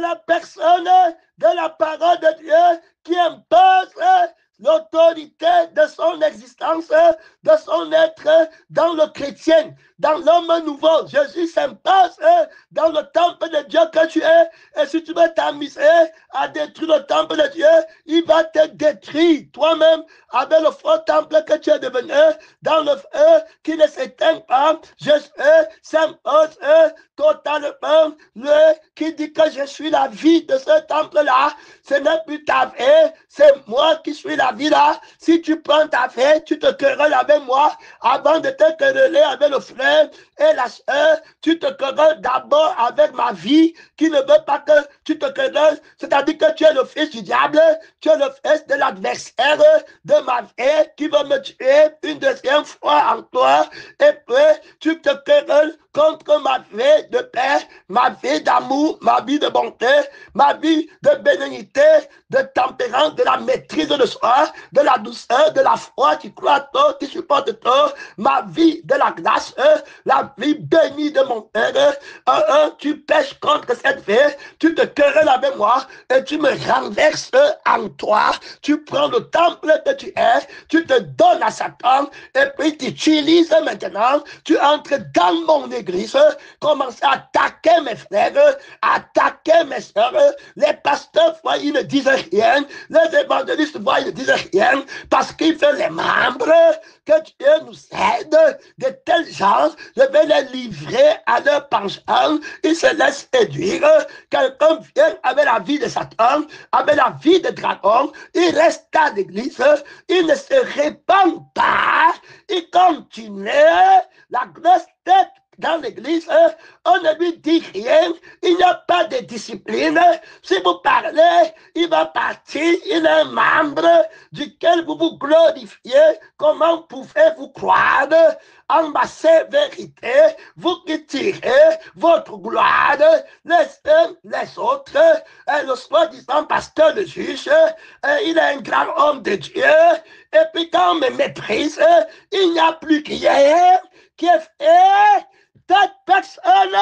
la personne de la parole de Dieu qui impose l'autorité de son existence, de son être dans le chrétien, dans l'homme nouveau. Jésus s'impose dans le temple de Dieu que tu es. Et si tu veux t'amuser à détruire le temple de Dieu, il va te détruire toi-même avec le faux temple que tu es devenu, dans le feu qui ne s'éteint pas. Jésus s'impose totalement, qui dit que je suis la vie de ce temple-là. Ce n'est plus ta vie, c'est moi qui suis la vie là. Si tu prends ta vie, tu te querelles avec moi avant de te quereller avec le frère et la soeur. Tu te querelles d'abord avec ma vie qui ne veut pas que tu te querelles. C'est-à-dire que tu es le fils du diable, tu es le fils de l'adversaire de ma vie qui veut me tuer une deuxième fois en toi. Et puis tu te querelles contre ma vie de paix, ma vie d'amour, ma vie de bonté, ma vie de bénignité, de tempérance, de la maîtrise de soi, de la douceur, de la foi qui croit tout, qui supporte tout, ma vie de la grâce, la vie bénie de mon Père. Tu pêches contre cette vie, tu te querelles avec moi et tu me renverses en toi. Tu prends le temple que tu es, tu te donnes à Satan et puis tu utilises maintenant, tu entres dans mon église, commence à attaquer mes frères, attaquer mes soeurs. Les pasteurs voient, ils ne disent rien, les évangélistes voient, ils ne disent rien, parce qu'il fait les membres que Dieu nous aide. De tels gens, je vais les livrer à leur penchant, ils se laissent séduire. Quelqu'un vient avec la vie de Satan, avec la vie de dragon, il reste à l'église, il ne se répand pas, il continue la grosse tête dans l'église, on ne lui dit rien, il n'y a pas de discipline. Si vous parlez, il va partir, il est un membre duquel vous vous glorifiez. Comment pouvez-vous croire en ma sévérité, vous qui tirez votre gloire les uns les autres? Le soi-disant pasteur, le juge, il est un grand homme de Dieu, et puis quand on me méprise, il n'y a plus rien qui est fait. Cette personne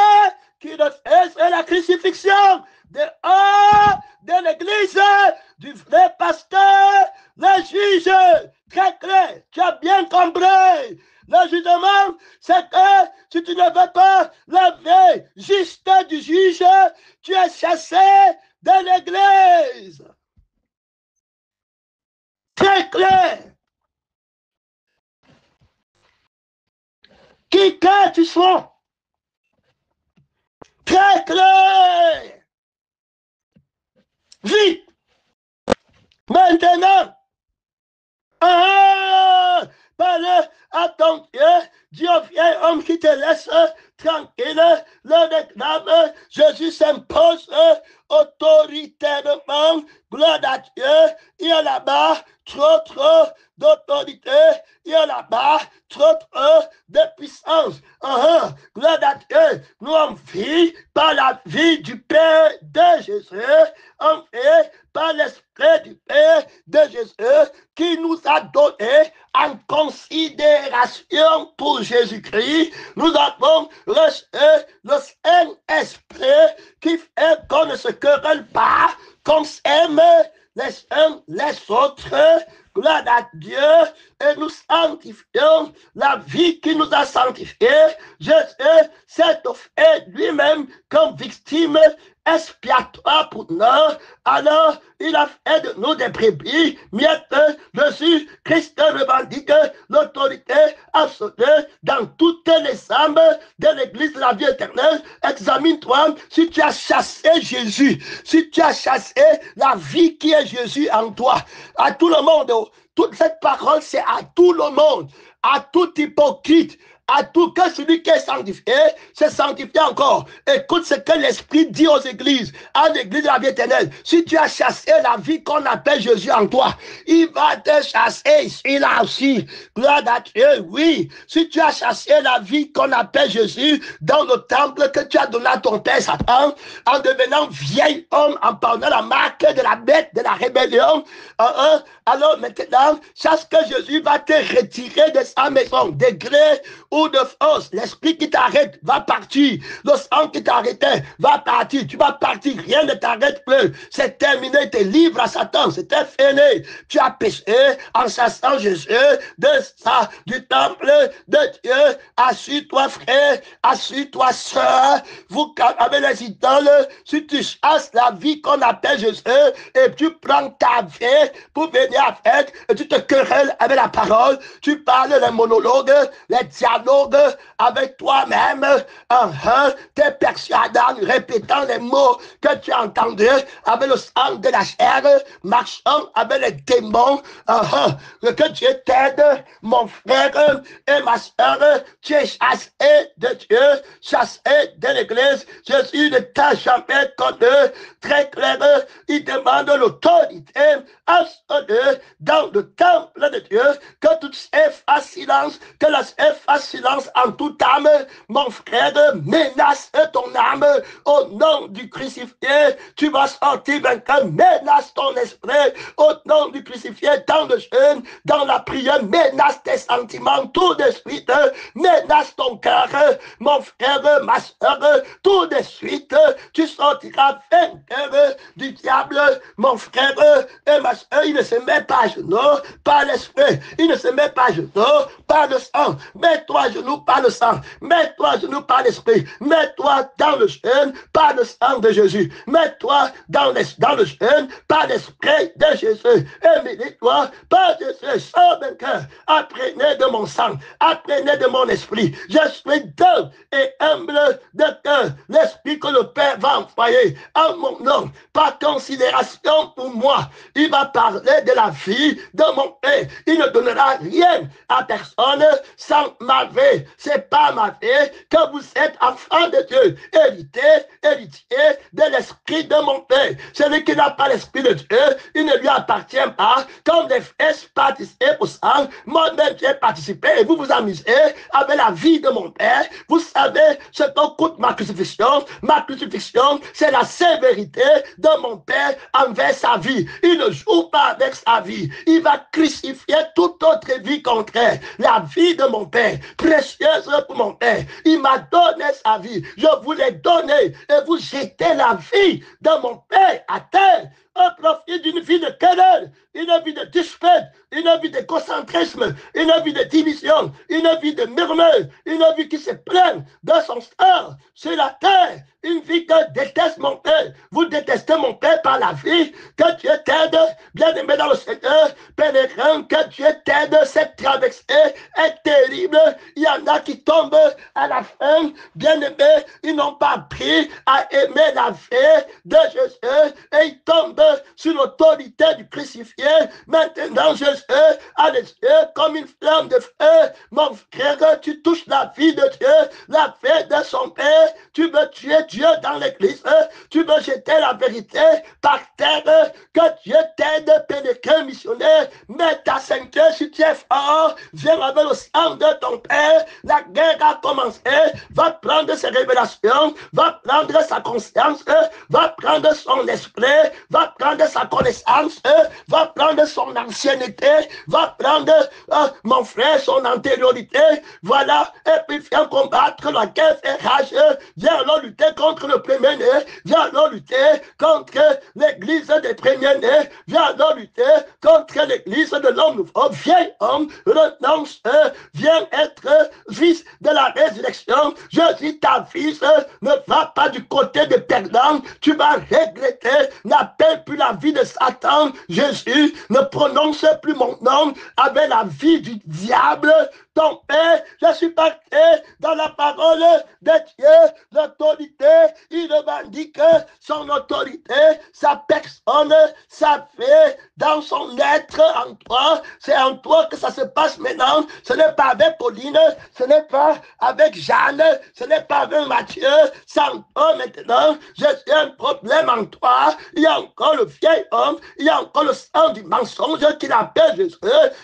qui ne fait la crucifixion de l'église, du vrai pasteur, le juge, très clair, tu as bien compris. Le jugement, c'est que si tu ne veux pas la veille juste du juge, tu es chassé de l'église. Très clair. Qui que tu sois, très clair. Vite. Maintenant. Parle à ton Dieu. Dis au vieil homme qui te laisse tranquille. Le réclame. Jésus s'impose autoritairement. Gloire à Dieu. Il y a là-bas trop d'autorité. Il y a là-bas trop de puissance. Gloire à Dieu. Nous on vit par la vie du Père de Jésus. On vit par l'Esprit du Père de Jésus qui nous a donné en considération pour Jésus-Christ. Nous avons reçu le Saint-Esprit qui fait qu'on ne se querelle pas, qu'on s'aime les uns les autres. Gloire à Dieu, et nous sanctifions la vie qui nous a sanctifiés. Jésus s'est offert lui-même comme victime expiatoire pour nous. Alors, il a fait de nous des brebis miettes. Jésus Christ revendique l'autorité absolue dans toutes les âmes de l'église de la vie éternelle. Examine-toi si tu as chassé Jésus, si tu as chassé la vie qui est Jésus en toi. À tout le monde, toute cette parole, c'est à tout le monde, à tout hypocrite, à tout que celui qui est sanctifié, c'est sanctifié encore. Écoute ce que l'Esprit dit aux églises, à l'église de la vie éternelle. Si tu as chassé la vie qu'on appelle Jésus en toi, il va te chasser ici, là aussi. Gloire à Dieu, oui. Si tu as chassé la vie qu'on appelle Jésus dans le temple que tu as donné à ton père Satan, en devenant vieil homme, en prenant la marque de la bête, de la rébellion, alors maintenant, sache que Jésus va te retirer de sa maison, de gré ou de force. L'esprit qui t'arrête va partir. Le sang qui t'arrêtait va partir. Tu vas partir. Rien ne t'arrête plus. C'est terminé. Tu es libre à Satan. C'était fini. Tu as péché en chassant Jésus de ça, du temple de Dieu. Assure-toi, frère. Assure-toi, soeur. Vous, avec les idoles, si tu chasses la vie qu'on appelle Jésus et tu prends ta vie pour venir avec et tu te querelles avec la parole, tu parles les monologues, les dialogues avec toi-même, t'es persuadé en répétant les mots que tu as entendus avec le sang de la chair, marchant avec les démons, que Dieu t'aide, mon frère et ma soeur, tu es chassé de Dieu, chassé de l'église. Jésus ne t'a jamais connu. Très clair, il demande l'autorité absolue dans le temple de Dieu, que tout fasse silence, que la fasse silence en toute âme. Mon frère, menace ton âme au nom du crucifié. Tu vas sortir vainqueur, menace ton esprit au nom du crucifié, dans le jeûne, dans la prière, menace tes sentiments tout de suite, menace ton cœur, mon frère, ma soeur, tout de suite, tu sortiras vainqueur du diable, mon frère et ma soeur. Il ne se met pas à genoux par l'esprit, il ne se met pas à genoux par le sang. Mets-toi à genoux par le sang, mets-toi à genoux par l'esprit, mets-toi dans le jeûne par le sang de Jésus, mets-toi dans le jeûne par l'esprit de Jésus, et médite-toi par Jésus, sans vainqueur. Apprenez de mon sang, apprenez de mon esprit. Je suis doux et humble de cœur. L'esprit que le Père va envoyer en mon nom, par considération pour moi, il va parler de la vie de mon Père. Il ne donnera rien à personne sans ma vie. C'est pas ma vie que vous êtes enfant de Dieu, héritier de l'esprit de mon Père. Celui qui n'a pas l'esprit de Dieu, il ne lui appartient pas. Comme les frères participent au sang, moi-même j'ai participé et vous vous amusez avec la vie de mon Père. Vous savez ce que coûte ma crucifixion. Ma crucifixion, c'est la sévérité de mon Père envers sa vie. Il ne joue pas avec sa vie. Il va crucifier toute autre vie contraire. La vie de mon Père, précieuse pour mon Père. Il m'a donné sa vie. Je vous l'ai donnée et vous jetez la vie de mon Père à terre. Un profit d'une vie de querelle, une vie de dispute, une vie de concentrisme, une vie de division, une vie de murmure, une vie qui se plaint de son sort sur la terre, une vie que déteste mon Père. Vous détestez mon Père par la vie. Que Dieu t'aide, bien-aimé dans le Seigneur, pèlerin, que Dieu t'aide. Cette traversée est terrible. Il y en a qui tombent à la fin, bien-aimés, ils n'ont pas appris à aimer la vie de Jésus et ils tombent sur l'autorité du crucifié. Maintenant, Jésus a les yeux comme une flamme de feu. Mon frère, tu touches la vie de Dieu, la vie de son Père. Tu veux tuer Dieu dans l'église. Tu veux jeter la vérité par terre. Que Dieu t'aide, pénétrer missionnaire. Mets ta ceinture si tu es fort. Viens avec le sang de ton Père. La guerre a commencé. Va prendre ses révélations. Va prendre sa conscience. Va prendre son esprit. Va prendre sa connaissance, va prendre son ancienneté, va prendre, mon frère, son antériorité, voilà, et puis viens combattre la guerre fait rage, viens alors lutter contre le premier-né, viens alors lutter contre l'église des premiers-nés, viens alors lutter contre l'église de l'homme nouveau, viens homme, renonce, viens être fils de la résurrection, je dis ta fils, ne va pas du côté des perdants, tu vas regretter, n'appelle plus la vie de Satan, Jésus ne prononce plus mon nom avec la vie du diable. Ton Père, je suis parti dans la parole de Dieu, l'autorité, il revendique son autorité, sa personne, sa vie, dans son être en toi. C'est en toi que ça se passe maintenant. Ce n'est pas avec Pauline, ce n'est pas avec Jeanne, ce n'est pas avec Matthieu. Sans toi maintenant, j'ai un problème en toi. Il y a encore encore le vieil homme, il y a encore le sang du mensonge qu'il appelle Jésus,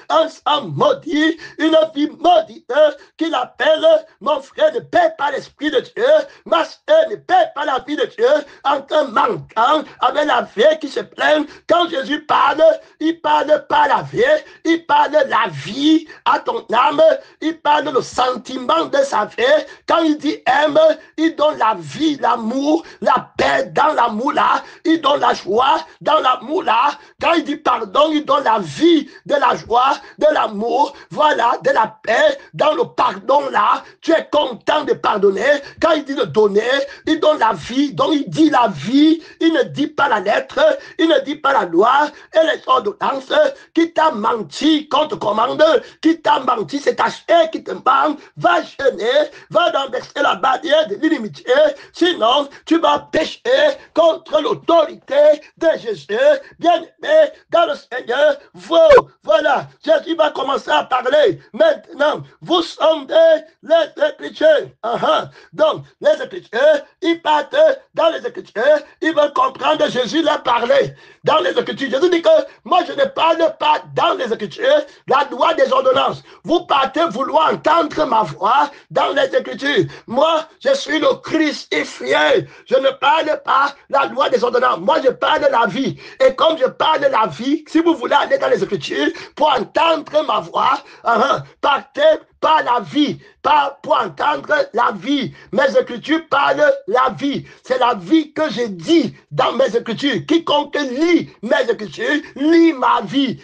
un sang maudit, une vie maudite qu'il appelle mon frère ne paie pas l'esprit de Dieu, ma soeur ne paie pas la vie de Dieu, en te manquant avec la vie qui se plaint. Quand Jésus parle, il parle pas la vie, il parle la vie à ton âme, il parle le sentiment de sa vie. Quand il dit aime, il donne la vie, l'amour, la paix dans l'amour là, il donne la joie dans l'amour là. Quand il dit pardon, il donne la vie, de la joie, de l'amour, voilà, de la paix dans le pardon là. Tu es content de pardonner. Quand il dit de donner, il donne la vie, donc il dit la vie, il ne dit pas la lettre, il ne dit pas la loi et les ordonnances. Qui t'a menti, qu'on te commande, qui t'a menti, c'est ta chair qui te ment, va jeûner, va renverser la barrière de l'inimitié, sinon tu vas pécher contre l'autorité de Jésus. Bien-aimé dans le Seigneur, voilà, Jésus va commencer à parler. Maintenant, vous sondez les Écritures. Donc, les Écritures, ils partent dans les Écritures, ils veulent comprendre Jésus leur parler. Dans les Écritures, Jésus dit que moi je ne parle pas dans les Écritures, la loi des ordonnances. Vous partez vouloir entendre ma voix dans les Écritures. Moi, je suis le crucifié. Je ne parle pas la loi des ordonnances. Moi, je parle de la vie. Et comme je parle de la vie, si vous voulez aller dans les Écritures pour entendre ma voix, partez par la vie, pas pour entendre la vie. Mes Écritures parlent la vie. C'est la vie que je dis dans mes Écritures. Quiconque lit mes Écritures, lit ma vie.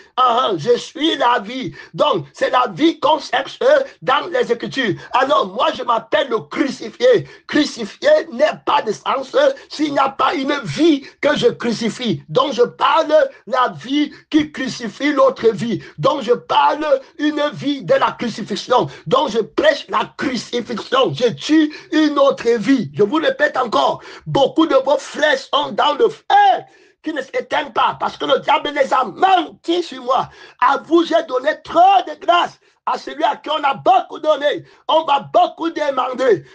Je suis la vie. Donc, c'est la vie qu'on cherche dans les Écritures. Alors, moi, je m'appelle le crucifié. Crucifié n'est pas de sens s'il n'y a pas une vie que je crucifie. Donc, je parle la vie qui crucifie l'autre vie. Donc, je parle une vie de la crucifixion. Donc, je prêche la crucifixion. Je tue une autre vie. Je vous répète encore, beaucoup de vos flèches sont dans le feu qui ne s'éteignent pas parce que le diable les a menti sur moi. À vous, j'ai donné trop de grâce. À celui à qui on a beaucoup donné, on va beaucoup demander.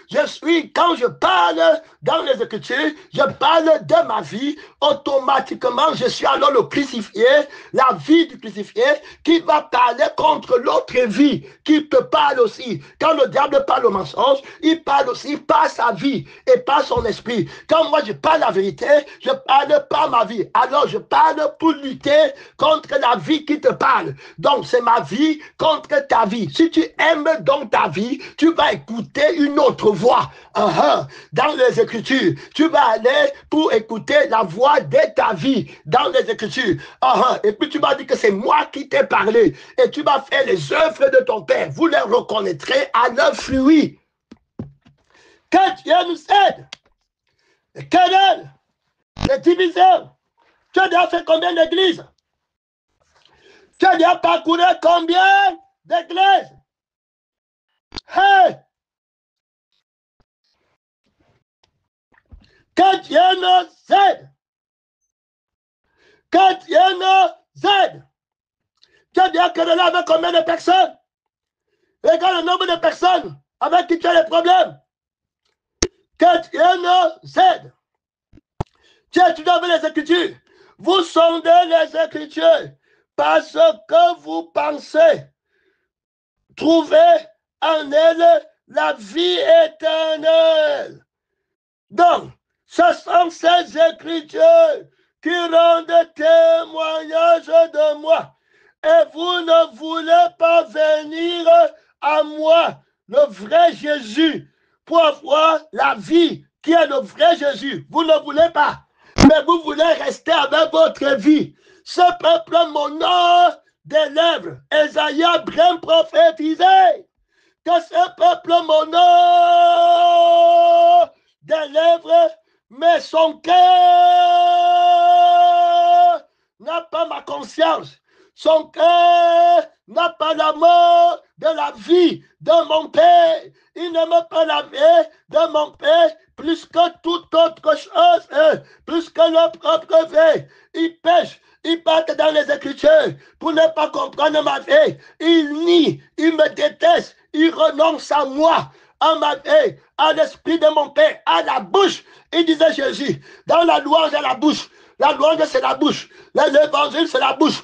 Quand je parle dans les Écritures, je parle de ma vie, automatiquement, je suis alors le crucifié, la vie du crucifié, qui va parler contre l'autre vie, qui te parle aussi. Quand le diable parle au mensonge, il parle aussi par sa vie et par son esprit. Quand moi je parle la vérité, je parle par ma vie. Alors je parle pour lutter contre la vie qui te parle. Donc c'est ma vie contre ta vie. Si tu aimes donc ta vie, tu vas écouter une autre voix. Dans les Écritures, tu vas aller pour écouter la voix de ta vie dans les Écritures. Et puis tu vas dire que c'est moi qui t'ai parlé. Et tu vas faire les œuvres de ton Père. Vous les reconnaîtrez à leurs fruits. Que Dieu nous aide. Les querelles, les divisions. Tu as déjà fait combien d'églises? Tu as déjà parcouru combien d'églises? Hey! Que Dieu nous aide. Que Dieu nous aide. Tu as déjà querellé avec combien de personnes? Regarde le nombre de personnes avec qui tu as des problèmes. Que Dieu nous aide. Tu étudies avec les Écritures. Vous sondez les Écritures parce que vous pensez trouver en elles la vie éternelle. Donc, ce sont ces Écritures qui rendent témoignage de moi. Et vous ne voulez pas venir à moi, le vrai Jésus, pour avoir la vie qui est le vrai Jésus. Vous ne voulez pas. Mais vous voulez rester avec votre vie. Ce peuple m'honore des lèvres. Ésaïe a bien prophétisé que ce peuple m'honore des lèvres, mais son cœur n'a pas ma conscience. Son cœur n'a pas l'amour de la vie de mon Père. Il n'aime pas la vie de mon Père plus que toute autre chose, plus que leur propre vie. Il pêche, il part dans les Écritures pour ne pas comprendre ma vie. Il nie, il me déteste, il renonce à moi, à ma vie, à l'esprit de mon Père, à la bouche. Il disait Jésus, dans la louange à la bouche, La louange, c'est la bouche. L'évangile, c'est la bouche.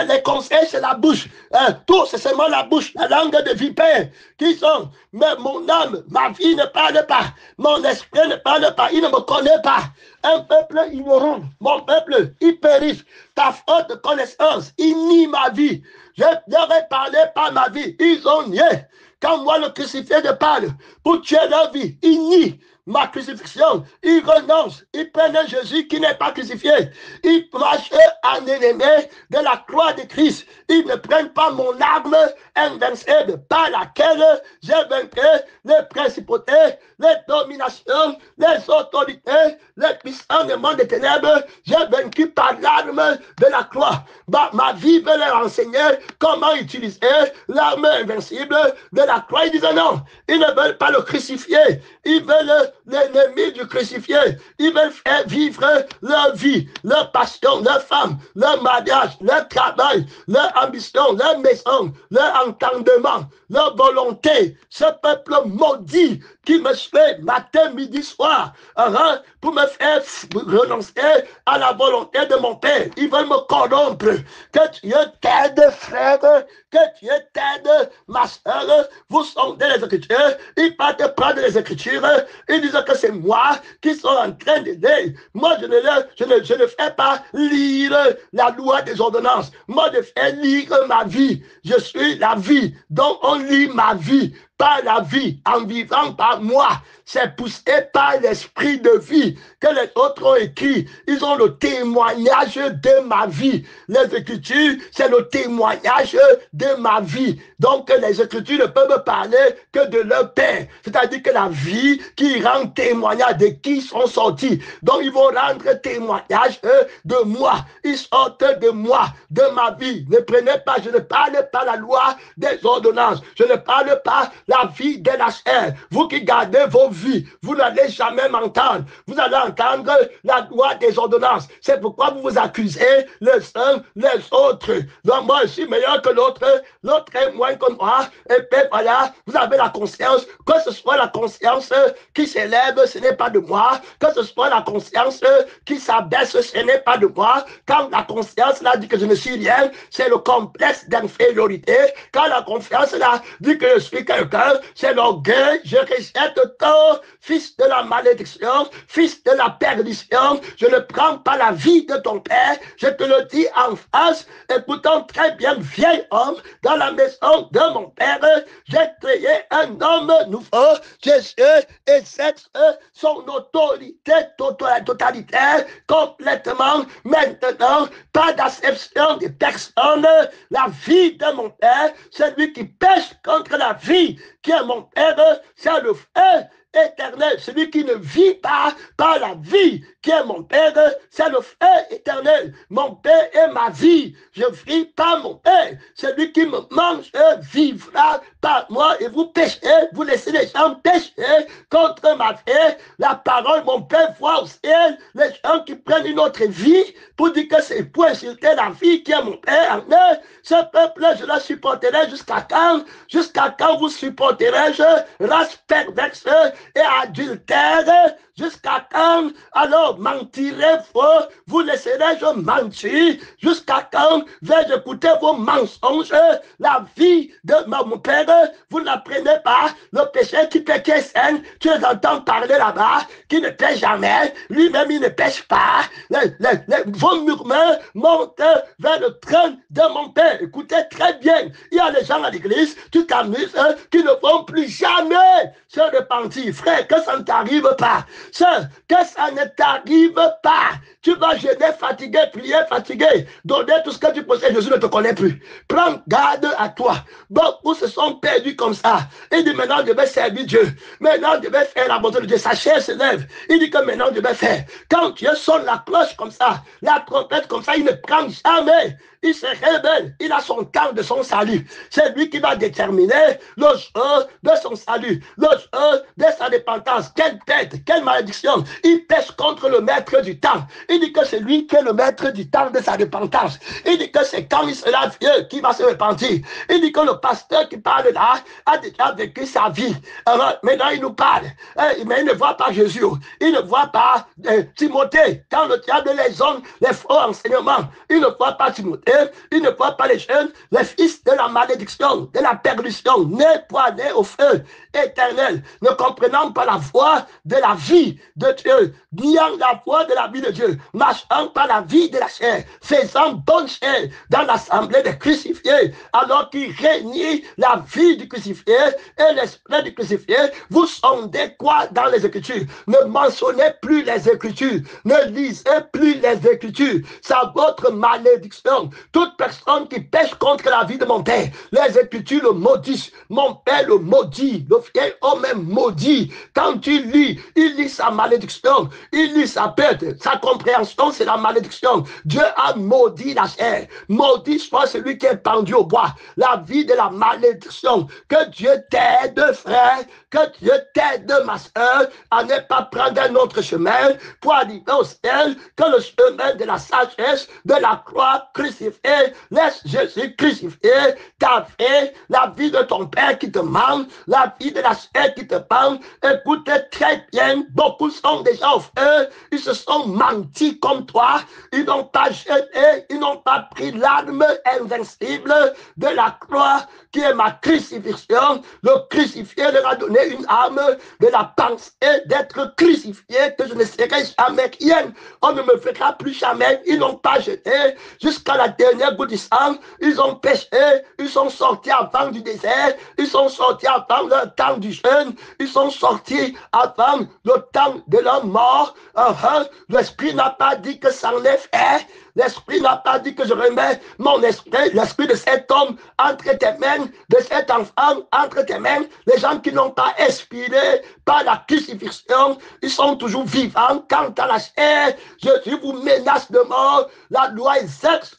Les conseils, c'est la bouche. Tout, c'est seulement la bouche. La langue de vipère. Qui sont? Mais mon âme, ma vie ne parle pas. Mon esprit ne parle pas. Il ne me connaît pas. Un peuple ignorant. Mon peuple, il périt. Ta faute de connaissance, il nie ma vie. Je leur ai parlé par ma vie. Ils ont nié. Quand moi, le crucifié, je parle pour tuer leur vie, ils nient ma crucifixion. Ils renoncent. Ils prennent un Jésus qui n'est pas crucifié. Ils marchent en ennemi de la croix de Christ. Ils ne prennent pas mon arme invincible par laquelle j'ai vaincu les principautés, les dominations, les autorités, les puissants du monde des ténèbres. J'ai vaincu par l'arme de la croix. Ma vie veut leur enseigner comment utiliser l'arme invincible de la croix. Ils disent non, ils ne veulent pas le crucifier. Ils veulent l'ennemi du crucifié. Ils veulent faire vivre leur vie, leur passion, leur femme, leur mariage, leur travail, leur ambition, leur maison, leur entendement, leur volonté. Ce peuple maudit qui me fait matin, midi, soir, pour me faire renoncer à la volonté de mon Père. Ils veulent me corrompre. Que Dieu t'aide, frère, que Dieu t'aide, ma soeur. Vous sondez les Écritures, ils partent prendre les Écritures, ils disent que c'est moi qui sont en train de lire. Moi, je ne fais pas lire la loi des ordonnances. Moi, je fais lire ma vie. Je suis la vie, donc on lit ma vie. Par la vie, en vivant par moi, c'est poussé par l'esprit de vie que les autres ont écrit. Ils ont le témoignage de ma vie. Les Écritures, c'est le témoignage de ma vie. Donc, les Écritures ne peuvent parler que de leur Père. C'est-à-dire que la vie qui rend témoignage de qui sont sortis. Donc, ils vont rendre témoignage de moi. Ils sortent de moi, de ma vie. Ne prenez pas, je ne parle pas la loi des ordonnances. Je ne parle pas la vie de la chair. Vous qui gardez vos vies, vous n'allez jamais m'entendre. Vous allez entendre la loi des ordonnances. C'est pourquoi vous vous accusez les uns les autres. Donc moi, je suis meilleur que l'autre. L'autre est moins que moi. Et puis voilà, vous avez la conscience. Que ce soit la conscience qui s'élève, ce n'est pas de moi. Que ce soit la conscience qui s'abaisse, ce n'est pas de moi. Quand la conscience là dit que je ne suis rien, c'est le complexe d'infériorité. Quand la confiance là dit que je suis quelqu'un, c'est l'orgueil. Je rejette ton fils de la malédiction, fils de la perdition. Je ne prends pas la vie de ton père. Je te le dis en face. Écoutons très bien, vieil homme, dans la maison de mon père, j'ai créé un homme nouveau. Jésus exerce son autorité totalitaire complètement. Maintenant, pas d'acception des personnes. La vie de mon père, celui qui pêche contre la vie qui est mon Père, c'est le feu éternel. Celui qui ne vit pas par la vie qui est mon Père, c'est le feu éternel. Mon Père est ma vie. Je vis par mon Père. Celui qui me mange vivra par moi. Et vous péchez, vous laissez les gens pécher contre ma vie. La parole, mon Père voit au ciel les gens qui prennent une autre vie pour dire que c'est pour insulter la vie qui est mon Père. Ce peuple, je la supporterai jusqu'à quand? Jusqu'à quand vous supporterai-je, race perverse et adultère? Jusqu'à quand? Alors mentirez-vous? Vous laisserez-je mentir? Jusqu'à quand vais-je écouter vos mensonges? La vie de mon Père, vous n'apprenez pas. Le péché qui pêche sain, tu les entends parler là-bas, qui ne pêche jamais. Lui-même, il ne pêche pas. Vos murmures montent vers le trône de mon Père. Écoutez très bien. Il y a des gens à l'église, tu t'amuses, qui ne vont plus jamais se repentir. Frère, que ça ne t'arrive pas. Sœur, que ça ne t'arrive pas. Tu vas jeûner fatigué, prier fatigué, donner tout ce que tu possèdes. Jésus ne te connaît plus. Prends garde à toi. Beaucoup se sont perdus comme ça. Il dit maintenant je vais servir Dieu. Maintenant je vais faire la bonté de Dieu. Sa chair se lève. Il dit que maintenant je vais faire. Quand Dieu sonne la cloche comme ça, la trompette comme ça, il ne prend jamais. il se révèle, il a son temps de son salut. C'est lui qui va déterminer le jour de son salut, le jour de sa repentance. Quelle tête, quelle malédiction. Il pêche contre le maître du temps. Il dit que c'est lui qui est le maître du temps de sa repentance. Il dit que c'est quand il sera vieux qu'il va se repentir. Il dit que le pasteur qui parle là a déjà vécu sa vie. Alors maintenant il nous parle, mais il ne voit pas Jésus. Il ne voit pas Timothée. Quand le diable les hommes, les faux enseignements, il ne voit pas Timothée, il ne voit pas les jeunes, les fils de la malédiction, de la perdition, nés poignés au feu éternel, ne comprenant pas la voie de la vie de Dieu, niant la voie de la vie de Dieu, marchant par la vie de la chair, faisant bonne chair dans l'assemblée des crucifiés, alors qu'il régnit la vie du crucifié et l'esprit du crucifié. Vous sondez quoi dans les Écritures? Ne mentionnez plus les Écritures, ne lisez plus les Écritures, c'est votre malédiction. Toute personne qui pêche contre la vie de mon père, les Écritures le maudissent, mon père le maudit, le vieil homme est maudit. Quand tu lis, il lit sa malédiction, il lit sa perte, sa compréhension c'est la malédiction. Dieu a maudit la chair, maudit soit celui qui est pendu au bois, la vie de la malédiction. Que Dieu t'aide frère, que Dieu t'aide ma soeur à ne pas prendre un autre chemin pour arriver au ciel, que le chemin de la sagesse, de la croix crucifiée, laisse Jésus crucifié, ta vie, la vie de ton père qui te manque, la vie de la chair qui te manque. Écoutez très bien, beaucoup sont déjà au feu, ils se sont mentis comme toi, ils n'ont pas jeté, ils n'ont pas pris l'arme invincible de la croix qui est ma crucifixion. Le crucifié leur a donné une arme de la pensée d'être crucifié, que je ne serai jamais rien, on ne me fera plus jamais. Ils n'ont pas jeté jusqu'à la dernière goutte du sang, ils ont péché, ils sont sortis avant du désert, ils sont sortis avant le temps du jeûne, ils sont sortis avant le temps de leur mort. L'esprit n'a pas dit que ça en est fait. L'esprit n'a pas dit que je remets mon esprit, l'esprit de cet homme entre tes mains, de cet enfant entre tes mains. Les gens qui n'ont pas expiré par la crucifixion, ils sont toujours vivants. Quant à la chair, Jésus vous menace de mort. La loi exerce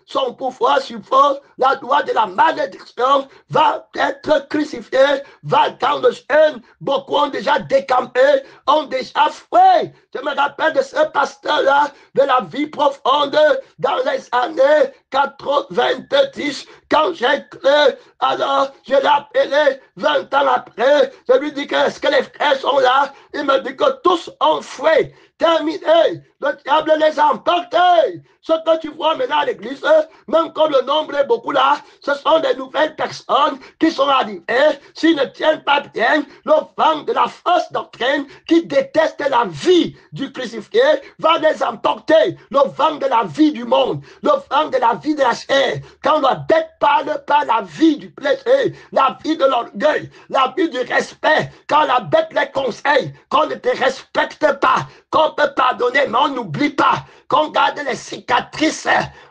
son pouvoir sur vous. La loi de la malédiction va être crucifiée, va dans le jeûne. Beaucoup ont déjà décampé, ont déjà fouet. Je me rappelle de ce pasteur-là, de la vie profonde, dans les années 90, quand j'ai cru, alors je l'ai appelé 20 ans après, je lui dis que est-ce que les frères sont là? Il me dit que tous ont fouet. Terminé, le diable les a emportés. Ce que tu vois maintenant à l'église, même quand le nombre est beaucoup là, ce sont des nouvelles personnes qui sont arrivées. S'ils ne tiennent pas bien, le vent de la fausse doctrine qui déteste la vie du crucifié va les emporter. Le vent de la vie du monde, le vent de la vie de la chair. Quand la bête parle pas la vie du plaisir, la vie de l'orgueil, la vie du respect, quand la bête les conseille, qu'on ne te respecte pas, qu'on peut pardonner, mais on n'oublie pas, qu'on garde les cicatrices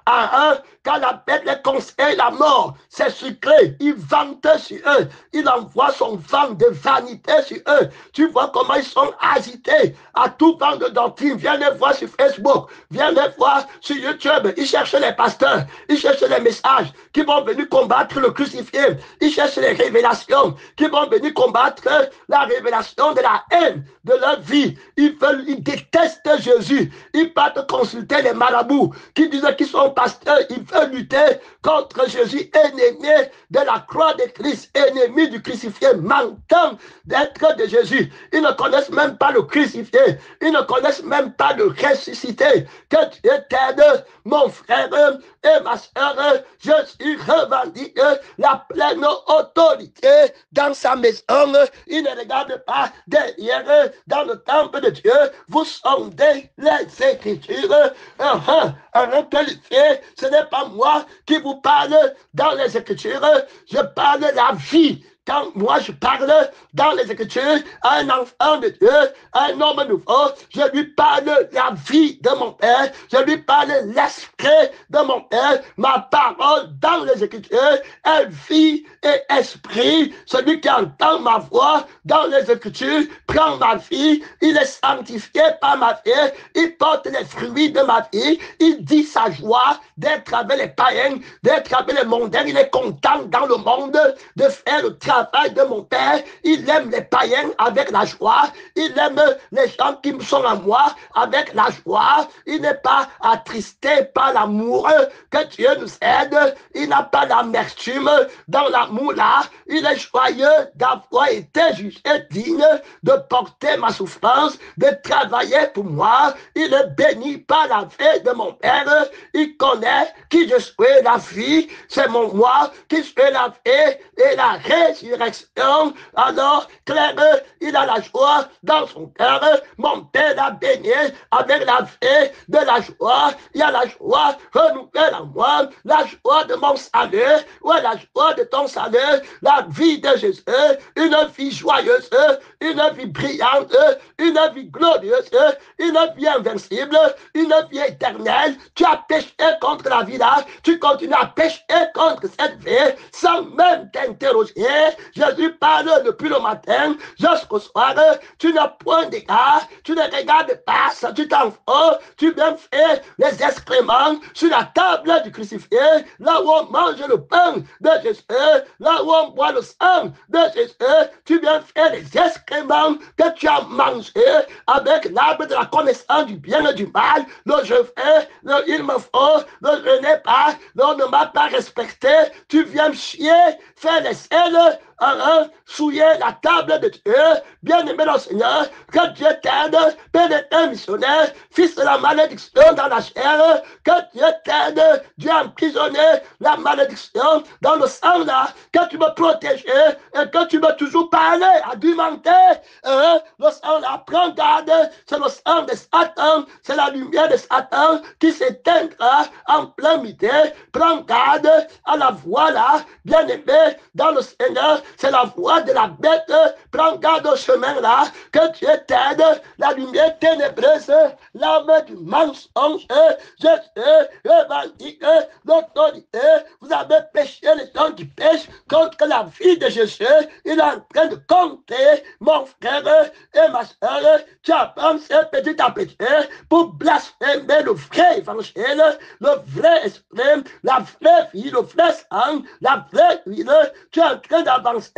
à un, quand la bête les conseille la mort, c'est sucré, il vante sur eux, il envoie son vent de vanité sur eux. Tu vois comment ils sont agités à tout vent de doctrine. Viens les voir sur Facebook, viens les voir sur YouTube. Ils cherchent les pasteurs, ils cherchent les messages qui vont venir combattre le crucifié. Ils cherchent les révélations qui vont venir combattre la révélation de la haine de leur vie. Ils détestent Jésus. Ils partent consulter les marabouts qui disent qu'ils sont pasteurs. Ils veulent lutter contre Jésus, ennemi de la croix de Christ, ennemi du crucifié, manquant d'être de Jésus. Ils ne connaissent même pas le crucifié. Ils ne connaissent même pas le ressuscité. Que Dieu t'aide, mon frère et ma soeur. Jésus revendique la pleine autorité dans sa maison. Il ne regarde pas derrière dans le temple de Dieu. Vous sondez les Écritures. Ce n'est pas moi qui vous parle dans les Écritures. Je parle de la vie quand moi je parle dans les Écritures à un enfant de Dieu, à un homme nouveau, je lui parle la vie de mon Père, je lui parle l'esprit de mon Père, ma parole dans les Écritures, elle vit et esprit. Celui qui entend ma voix dans les Écritures prend ma vie, il est sanctifié par ma vie, il porte les fruits de ma vie, il dit sa joie d'être avec les païens, d'être avec les mondains, il est content dans le monde de faire le travail de mon Père, il aime les païens avec la joie, il aime les gens qui sont à moi avec la joie, il n'est pas attristé par l'amour, que Dieu nous aide, il n'a pas d'amertume dans l'amour là, il est joyeux d'avoir été jugé digne de porter ma souffrance, de travailler pour moi, il est béni par la vie de mon Père, il connaît qui je suis, la vie, c'est mon moi qui suis la vie et la résurrection. Alors, clair, il a la joie dans son cœur, mon Père l'a béni avec la vie de la joie, il y a la joie renouvelée en moi, la joie de mon salut, ouais, la joie de ton salut, la vie de Jésus, une vie joyeuse, une vie brillante, une vie glorieuse, une vie invincible, une vie éternelle. Tu as péché contre la vie là, tu continues à pécher contre cette vie sans même t'interroger. Jésus parle depuis le matin jusqu'au soir, tu n'as point d'égard, tu ne regardes pas, ça tu t'en fous, tu viens faire les excréments sur la table du crucifié, là où on mange le pain de Jésus, là où on boit le sang de Jésus, tu viens faire les excréments que tu as mangé avec l'arbre de la connaissance du bien et du mal, le je fais, le il me faut, le je n'ai pas, le on ne m'a pas respecté, tu viens chier, faire les selles, souiller la table de Dieu, bien-aimé le Seigneur, que Dieu t'aide, Père d'éternel missionnaire, fils de la malédiction dans la chair, que Dieu t'aide, Dieu a emprisonné la malédiction dans le sang là, que tu me protèges et que tu me toujours parler, argumenter, le sang là, prends garde, c'est le sang de Satan, c'est la lumière de Satan qui s'éteindra en plein midi, prends garde à la voix là, bien-aimé dans le Seigneur, c'est la voix de la bête, prends garde au chemin là, que Dieu t'aide, la lumière ténébreuse, l'âme du mensonge, Jésus revendique l'autorité, vous avez péché les gens qui pêchent contre la vie de Jésus, il est en train de compter, mon frère et ma soeur, tu avances petit à petit pour blasphémer le vrai évangile, le vrai esprit, la vraie vie, le vrai sang, la vraie huile, tu es en train d'avancer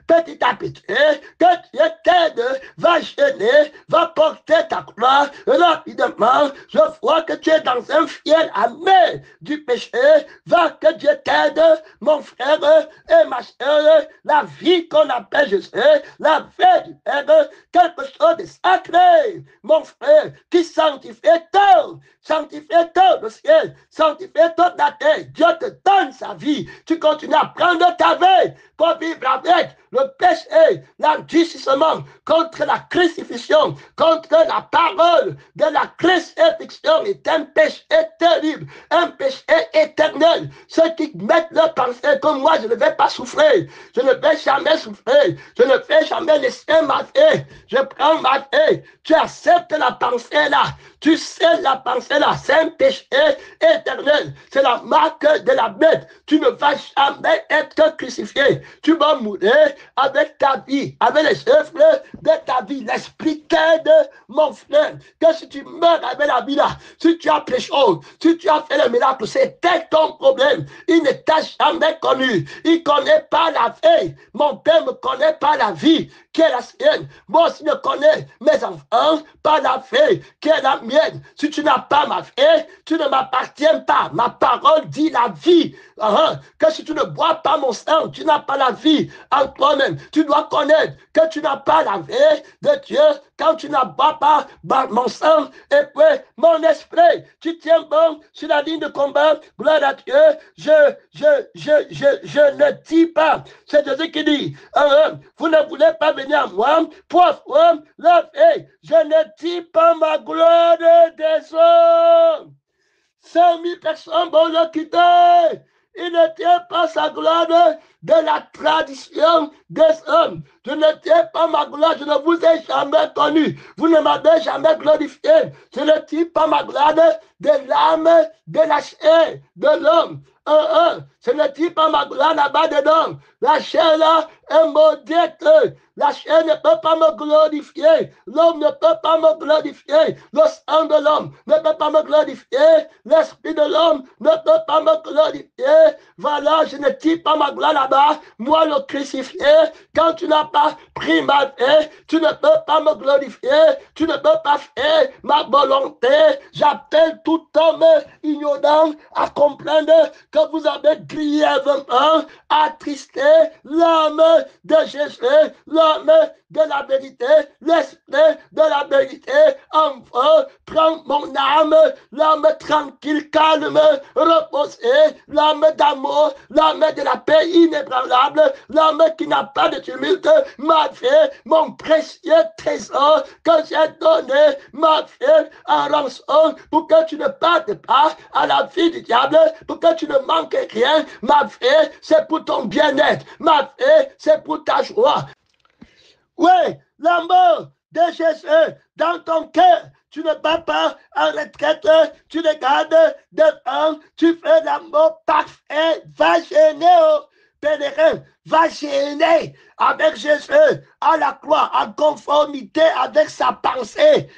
petit à petit, que Dieu t'aide, va gêner, va porter ta croix rapidement. Je vois que tu es dans un fiel amer du péché, va que Dieu t'aide, mon frère et ma soeur, la vie qu'on appelle Jésus, la vie du Père, quelque chose de sacré, mon frère, qui sanctifie tout le ciel, sanctifie toute la terre. Dieu te donne sa vie, tu continues à prendre ta vie pour vivre avec le péché, l'endurcissement, contre la crucifixion, contre la parole de la crucifixion est un péché terrible, un péché éternel. Ceux qui mettent leur pensée comme moi, je ne vais pas souffrir, je ne vais jamais souffrir, je ne vais jamais laisser ma vie, je prends ma vie, tu acceptes la pensée là, tu sais la pensée là, c'est un péché éternel, c'est la marque de la bête, tu ne vas jamais être crucifié, tu vas mourir avec ta vie, avec les œuvres de ta vie, l'esprit t'aide, mon frère, que si tu meurs avec la vie là, si tu as péché, si tu as fait le miracle, c'était ton problème, il ne t'a jamais connu, il ne connaît pas la vie, mon père ne connaît pas la vie qui est la sienne, moi aussi je connais mes enfants par la vie qui est la mienne, si tu n'as pas ma vie, tu ne m'appartiens pas, ma parole dit la vie, que si tu ne bois pas mon sang, tu n'as pas la vie en toi-même, tu dois connaître que tu n'as pas la vie de Dieu quand tu n'as pas mon sang et puis mon esprit, tu tiens bon sur la ligne de combat, gloire à Dieu, je ne dis pas, c'est Jésus qui dit, vous ne voulez pas venir à moi pour avoir la vie, je ne dis pas ma gloire des hommes. 5 000 personnes vont le quitter. Il ne tient pas sa gloire de la tradition des hommes. Je ne tiens pas ma gloire, je ne vous ai jamais connu. Vous ne m'avez jamais glorifié. Je ne tiens pas ma gloire de l'âme, de la chair, de l'homme. Ce ne tire pas ma gloire là-bas dedans. La chair là est maudite. La chair ne peut pas me glorifier. L'homme ne peut pas me glorifier. Le sang de l'homme ne peut pas me glorifier. L'esprit de l'homme ne peut pas me glorifier. Voilà, je ne tire pas ma gloire là-bas. Moi, le crucifié, quand tu n'as pas pris ma vie, tu ne peux pas me glorifier. Tu ne peux pas faire ma volonté. J'appelle tout homme ignorant à comprendre que vous avez grièvement attristé l'âme de Jésus, l'âme de la vérité, l'esprit de la vérité, enfin, prends mon âme, l'âme tranquille, calme, reposée, l'âme d'amour, l'âme de la paix inébranlable, l'âme qui n'a pas de tumulte, ma vie, mon précieux trésor que j'ai donné, ma vie en rançon pour que tu ne partes pas à la vie du diable, pour que tu ne manques rien, ma vie, c'est pour ton bien-être, ma vie, c'est pour ta joie. Oui, l'amour de Jésus dans ton cœur. Tu ne vas pas en retraite, tu le gardes devant, tu fais l'amour parfait, va gêner, oh, pèlerin, va gêner avec Jésus à la croix, en conformité avec sa pensée.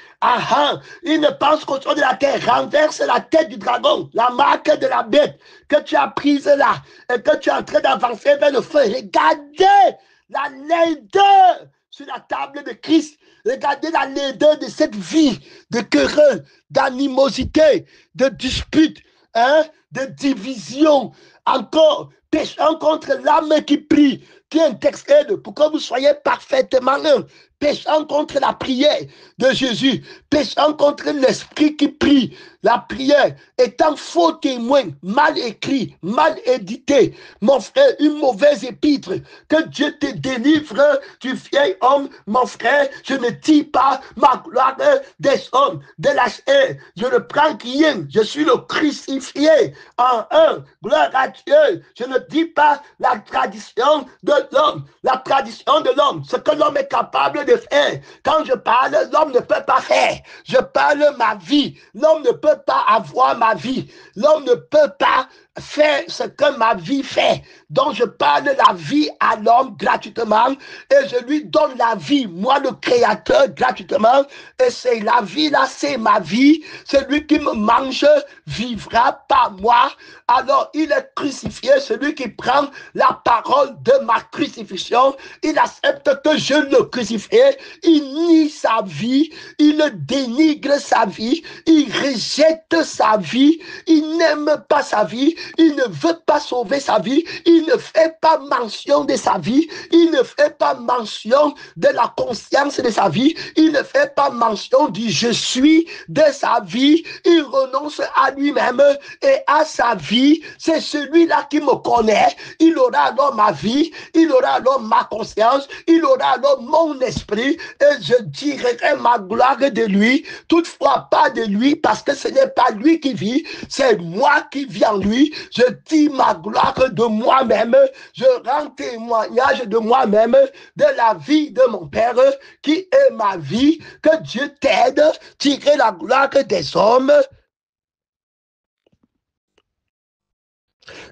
Il ne pense qu'au son de la terre, renverse la tête du dragon, la marque de la bête que tu as prise là, et que tu es en train d'avancer vers le feu. Regardez la laideur sur la table de Christ. Regardez la laideur de cette vie de querelle, d'animosité, de dispute, de division. Encore, péchant contre l'âme qui prie, qui intercède pour que vous soyez parfaitement un. Péchant contre la prière de Jésus, péchant contre l'esprit qui prie, la prière étant faux témoin, mal écrit, mal édité. Mon frère, une mauvaise épître, que Dieu te délivre du vieil homme, mon frère, je ne dis pas ma gloire des hommes, de la chair, je ne prends rien, je suis le crucifié en un, gloire à Dieu, je ne dis pas la tradition de l'homme, la tradition de l'homme, ce que l'homme est capable de faire. Quand je parle, l'homme ne peut pas faire. Je parle ma vie. L'homme ne peut pas avoir ma vie. L'homme ne peut pas faire ce que ma vie fait. Donc je parle la vie à l'homme gratuitement et je lui donne la vie, moi le créateur gratuitement, et c'est la vie là, c'est ma vie. Celui qui me mange vivra par moi. Alors il est crucifié, celui qui prend la parole de ma crucifixion, il accepte que je le crucifie, il nie sa vie, il dénigre sa vie, il rejette sa vie, il n'aime pas sa vie, il ne veut pas sauver sa vie, il ne fait pas mention de sa vie, il ne fait pas mention de la conscience de sa vie, il ne fait pas mention du je suis de sa vie, il renonce à lui-même et à sa vie. C'est celui-là qui me connaît, il aura alors ma vie, il aura alors ma conscience, il aura alors mon esprit et je dirai ma gloire de lui, toutefois pas de lui parce que ce n'est pas lui qui vit, c'est moi qui vis en lui. Je dis ma gloire de moi-même, je rends témoignage de moi-même, de la vie de mon Père qui est ma vie. Que Dieu t'aide, tirer la gloire des hommes.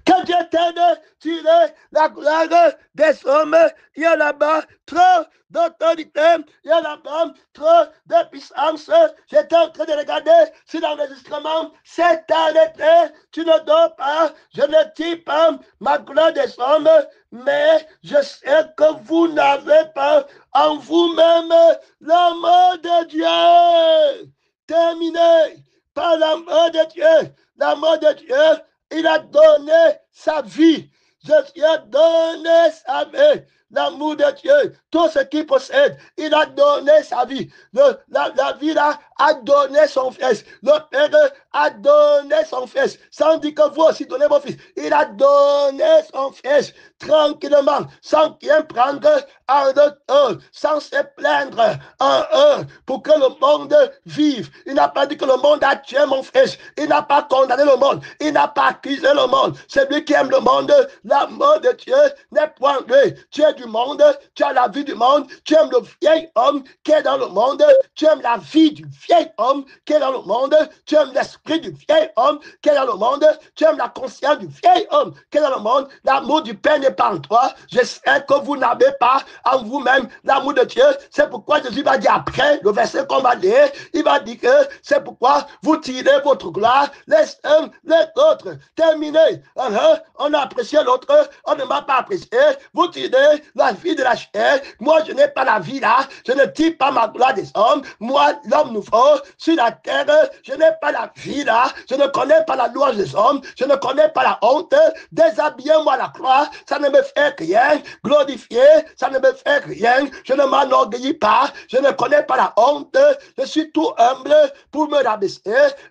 Que Dieu t'aide, tirer la gloire des hommes. Il y a là-bas trop d'autorité, il y a là-bas trop de puissance. J'étais en train de regarder sur l'enregistrement, c'est arrêté, tu ne dors pas, je ne dis pas ma gloire des hommes, mais je sais que vous n'avez pas en vous-même l'amour de Dieu. Terminé par l'amour de Dieu, l'amour de Dieu. Il a donné sa vie. Jésus a donné sa vie. L'amour de Dieu, tout ce qu'il possède, il a donné sa vie. La vie là a donné son fils. Le Père a donné son fils, sans dire que vous aussi donnez vos fils. Il a donné son fils tranquillement, sans rien prendre en eux, sans se plaindre en eux, pour que le monde vive. Il n'a pas dit que le monde a tué mon fils. Il n'a pas condamné le monde. Il n'a pas accusé le monde. Celui qui aime le monde, l'amour de Dieu n'est point lui. Tu es du monde, tu as la vie du monde, tu aimes le vieil homme qui est dans le monde, tu aimes la vie du vieil homme qui est dans le monde, tu aimes l'esprit du vieil homme qui est dans le monde, tu aimes la conscience du vieil homme qui est dans le monde. L'amour du Père n'est pas en toi. Je sais que vous n'avez pas en vous-même l'amour de Dieu. C'est pourquoi Jésus va dire après, le verset qu'on va lire, il va dire que c'est pourquoi vous tirez votre gloire les uns les autres. Terminé. On a apprécié l'autre, on ne m'a pas apprécié. Vous tirez la vie de la chair. Moi, je n'ai pas la vie là. Je ne tire pas ma gloire des hommes. Moi, l'homme nouveau, sur la terre, je n'ai pas la vie là. Je ne connais pas la louange des hommes. Je ne connais pas la honte. Déshabillez-moi la croix. Ça ne me fait rien. Glorifier, ça ne me fait rien. Je ne m'enorgueillis pas. Je ne connais pas la honte. Je suis tout humble pour me rabaisser.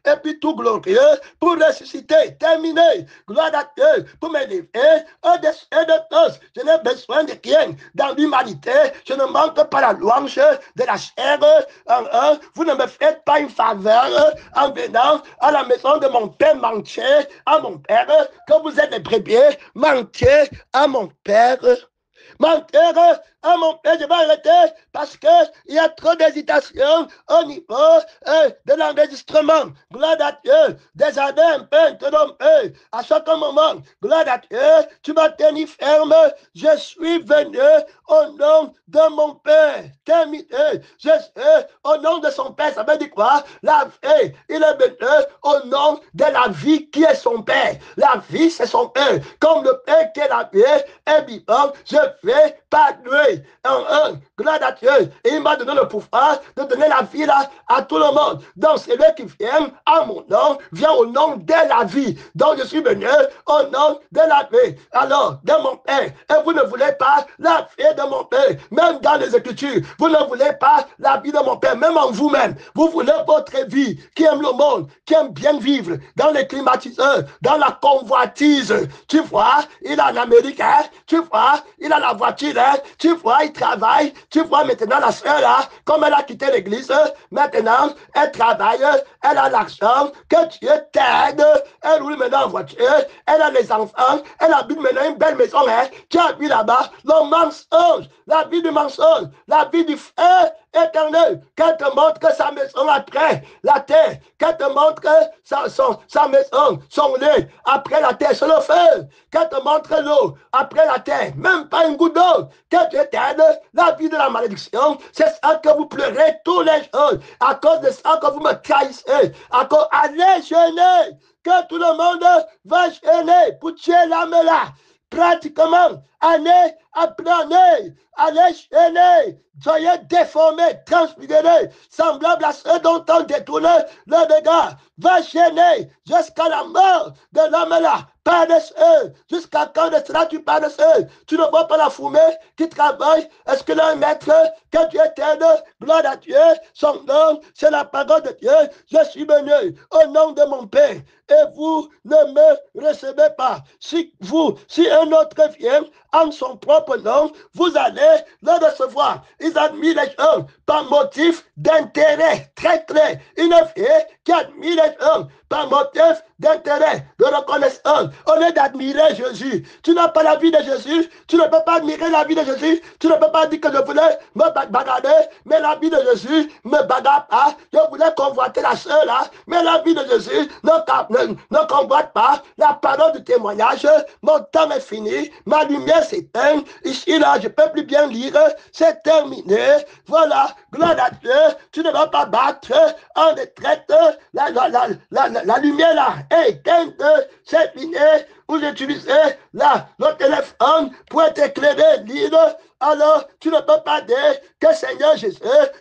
Et puis tout glorieux pour ressusciter. Terminé. Gloire à Dieu pour m'élever. Et de tous. Je n'ai besoin de rien. Dans l'humanité, je ne manque pas la louange de la chair. Vous ne me faites pas une faveur en venant à la maison de mon Père, mentier à mon Père, que vous êtes des brebis, mentier à mon Père. Mentir à mon Père, je vais arrêter parce qu'il y a trop d'hésitation au niveau de l'enregistrement. Gloire à Dieu, des années un peu interrompées. À chaque moment, gloire à Dieu, tu vas tenir ferme. Je suis venu au nom de mon Père. Terminé. Je suis au nom de son Père. Ça veut dire quoi? La vie, il est venu au nom de la vie qui est son Père. La vie, c'est son Père. Comme le Père qui est la vie est vivant, je vais pas lui. Gloire à Dieu. Et il m'a donné le pouvoir de donner la vie là à tout le monde. Donc, celui qui vient à mon nom, vient au nom de la vie. Donc, je suis venu au nom de la vie. Alors, de mon Père. Et vous ne voulez pas la vie de mon Père. Même dans les Écritures, vous ne voulez pas la vie de mon Père. Même en vous-même. Vous voulez votre vie qui aime le monde, qui aime bien vivre dans les climatiseurs, dans la convoitise. Tu vois, il est en Amérique, hein? Tu vois, il a la voiture, hein? Tu vois, il travaille. Tu vois, maintenant, la soeur, là, comme elle a quitté l'église, maintenant, elle travaille, elle a l'argent, que Dieu t'aide. Elle roule maintenant en voiture, elle a les enfants, elle habite maintenant une belle maison, hein? Tu habites là-bas, le mensonge, la vie du mensonge, la vie du feu éternel, qu'elle te montre que sa maison après la terre, qu'elle te montre que sa maison, son lit après la terre, c'est le feu, qu'elle te montre l'eau après la terre, même pas une goutte d'eau, que Dieu t'aide, la vie de la malédiction, c'est ça que vous pleurez tous les jours, à cause de ça que vous me trahissez, à cause, allez jeûner, que tout le monde va jeûner pour tuer l'âme là, pratiquement, année après année, allez jeûner, soyez déformés, transfigurés, semblables à ceux dont on détourne le regard. Va gêner jusqu'à la mort de l'homme là, paresseux. Jusqu'à quand de cela tu paresseux? Tu ne vois pas la fumée qui travaille? Est-ce que le maître, que Dieu t'aide? Gloire à Dieu, son nom, c'est la parole de Dieu. Je suis venu au nom de mon Père et vous ne me recevez pas. Si un autre vient en son propre nom, vous allez le recevoir. Ils admirent les gens par motif d'intérêt très clair. Une fille qui admire les gens par motif d'intérêt, de reconnaissance. Au lieu d'admirer Jésus, tu n'as pas la vie de Jésus, tu ne peux pas admirer la vie de Jésus, tu ne peux pas dire que je voulais me bagarrer, mais la vie de Jésus ne me bagarre pas. Je voulais convoiter la sœur là, mais la vie de Jésus ne convoite pas. La parole du témoignage, mon temps est fini, ma lumière s'éteint. Ici là, je ne peux plus bien lire, c'est terminé. Voilà, gloire à Dieu, tu ne vas pas battre en retraite la lumière là est éteinte, cette lumière, vous utilisez le téléphone pour être éclairé, lire, alors tu ne peux pas dire que Seigneur Jésus,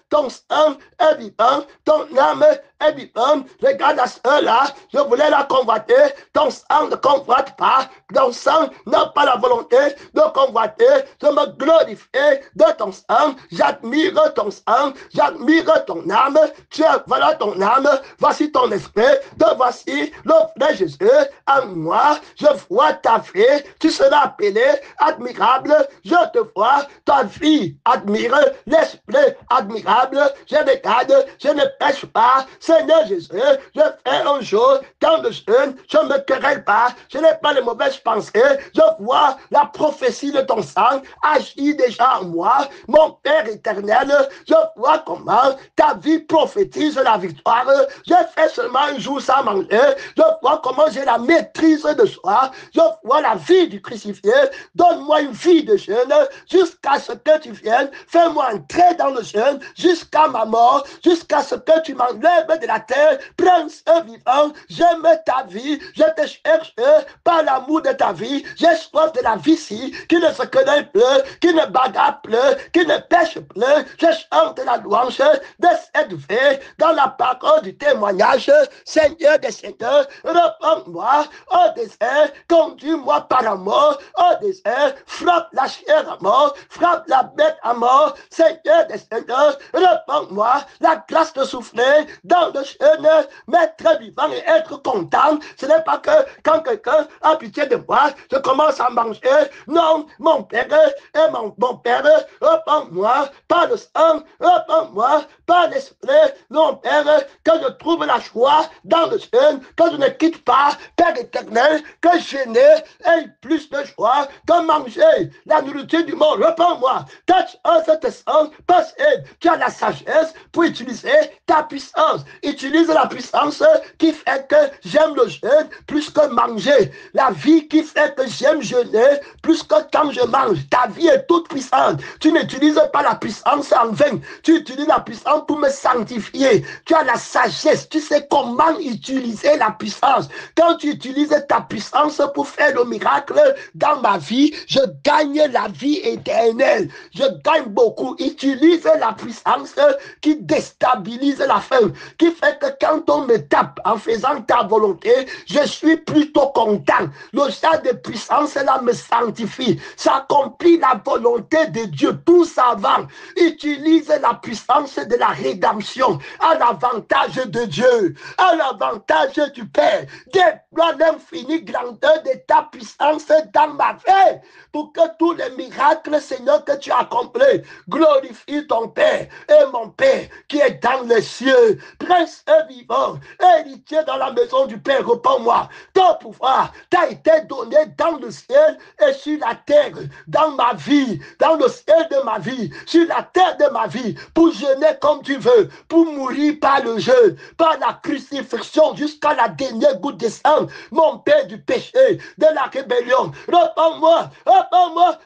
ton sang est vivant, ton âme est vivant. Regarde à ceux-là, je voulais la convoiter. Ton sang ne convoite pas. Ton sang n'a pas la volonté de convoiter. Je me glorifie de ton sang. J'admire ton sang. J'admire ton âme. Tu es, voilà ton âme. Voici ton esprit. Te voici le frère Jésus en moi. Je vois ta vie. Tu seras appelé admirable. Je te vois. Ta vie admire. L'esprit admirable. Je regarde. Je ne pêche pas. Seigneur Jésus, je fais un jour dans le jeûne. Je ne me querelle pas. Je n'ai pas de mauvaises pensées. Je vois la prophétie de ton sang agir déjà en moi. Mon Père éternel, je vois comment ta vie prophétise la victoire. Je fais seulement un jour sans manger. Je vois comment j'ai la maîtrise de soi. Je vois la vie du crucifié. Donne-moi une vie de jeûne jusqu'à ce que tu viennes. Fais-moi entrer dans le jeûne jusqu'à ma mort, jusqu'à ce que tu m'enlèves de la terre. Prince vivant, j'aime ta vie. Je te cherche par l'amour de ta vie. J'ai soif de la vie-ci qui ne se connaît plus, qui ne bagarre plus, qui ne pêche plus. Je chante la louange de cette vie dans la parole du témoignage. Seigneur des seigneurs, reprends-moi au désert, conduis-moi par amour au désert, frappe la chair à mort, frappe la bête à mort. Seigneur des seigneurs, reprends-moi la grâce de souffler dans le jeûne, m'être vivant et être content. Ce n'est pas que quand quelqu'un a pitié de moi, je commence à manger. Non, mon Père et mon Père, reprends-moi par le sang, reprends-moi par l'esprit. Non, Père, que je trouve la joie dans le jeûne, que je ne quitte pas, Père éternel, que jeûner ait plus de joie que manger la nourriture du monde. Reprends-moi, touch te sens, parce que tu as la sagesse pour utiliser ta puissance. Utilise la puissance qui fait que j'aime le jeûne plus que manger. La vie qui fait que j'aime jeûner plus que quand je mange. Ta vie est toute puissante. Tu n'utilises pas la puissance en vain. Tu utilises la puissance pour me sanctifier. Tu as la sagesse. Tu sais comment utiliser la puissance. Quand tu utilises ta puissance pour faire le miracle dans ma vie, je gagne la vie éternelle. Je gagne beaucoup. Utilise la puissance qui déstabilise la faim, qui fait que quand on me tape en faisant ta volonté, je suis plutôt content. Le genre de puissance là me sanctifie. Ça accomplit la volonté de Dieu tout avant. Utilise la puissance de la rédemption à l'avantage de Dieu, à l'avantage du Père. Déploie l'infinie grandeur de ta puissance dans ma vie pour que tous les miracles, Seigneur, que tu as accomplis, glorifie ton Père et mon Père qui est dans les cieux. Prince vivant, héritier dans la maison du Père, réponds-moi. Ton pouvoir t'a été donné dans le ciel et sur la terre, dans ma vie, dans le ciel de ma vie, sur la terre de ma vie, pour jeûner comme tu veux, pour mourir par le jeûne, par la crucifixion jusqu'à la dernière goutte de sang, mon Père du péché, de la rébellion. Réponds-moi,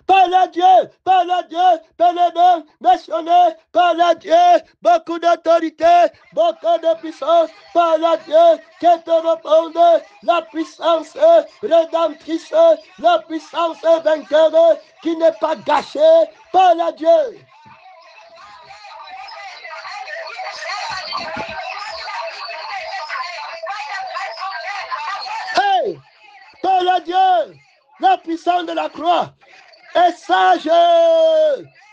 par le Dieu, par le nom missionnaire, par le Dieu, beaucoup d'autorité, beaucoup de puissance, par le Dieu qui te réponde, la puissance rédemptrice, la puissance vainqueur qui n'est pas gâchée par le Dieu. Hey, par le Dieu, la puissance de la croix est sage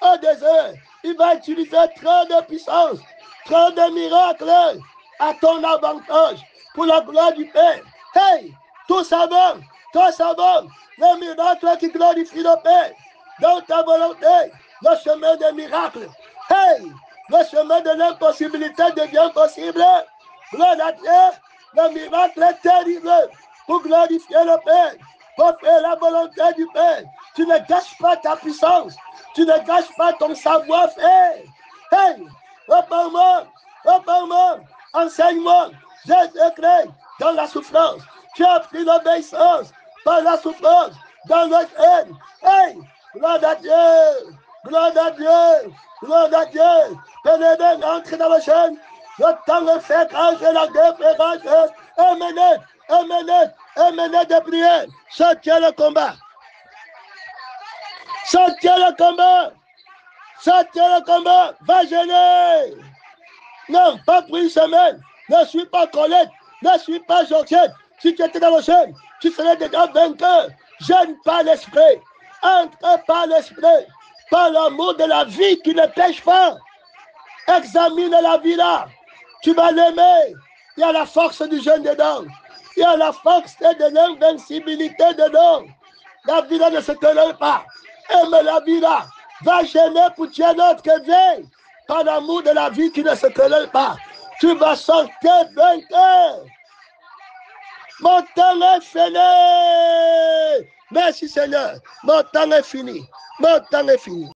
au désert. Il va utiliser trop de puissance, trop de miracles à ton avantage pour la gloire du Père. Hey, tout ça va, le miracle qui glorifie le Père dans ta volonté, le chemin des miracles. Hey, le chemin de l'impossibilité devient possible. Gloire à Dieu, le miracle est terrible pour glorifier le Père, pour faire la volonté du Père. Tu ne gâches pas ta puissance. Tu ne gâches pas ton savoir-faire. Hey, reprends-moi, enseigne-moi. Jésus-Christ, dans la souffrance. Tu as pris l'obéissance par la souffrance, dans notre haine. Hey, gloire à Dieu, gloire à Dieu, gloire à Dieu. Pénétrez, entre dans la chaîne. Le temps de faire grâce et la guerre fait grâce. Emmenez de prière. Sortez le combat. Sortez le combat. Va gêner. Non, pas pour une semaine. ne suis pas Colette, ne suis pas Georgette. Si tu étais dans le jeûne, tu serais déjà vainqueur. Jeûne par l'esprit, entre par l'esprit, par l'amour de la vie qui ne pêche pas. Examine la vie là. Tu vas l'aimer. Il y a la force du jeûne dedans. Il y a la force de l'invincibilité dedans. La vie là ne se querelle pas. Aime la vie là. Va gêner pour tuer notre vie. Par l'amour de la vie qui ne se querelle pas. Tu vas sortir vainqueur. Mon temps est fini. Merci Seigneur. Mon temps est fini. Mon temps est fini.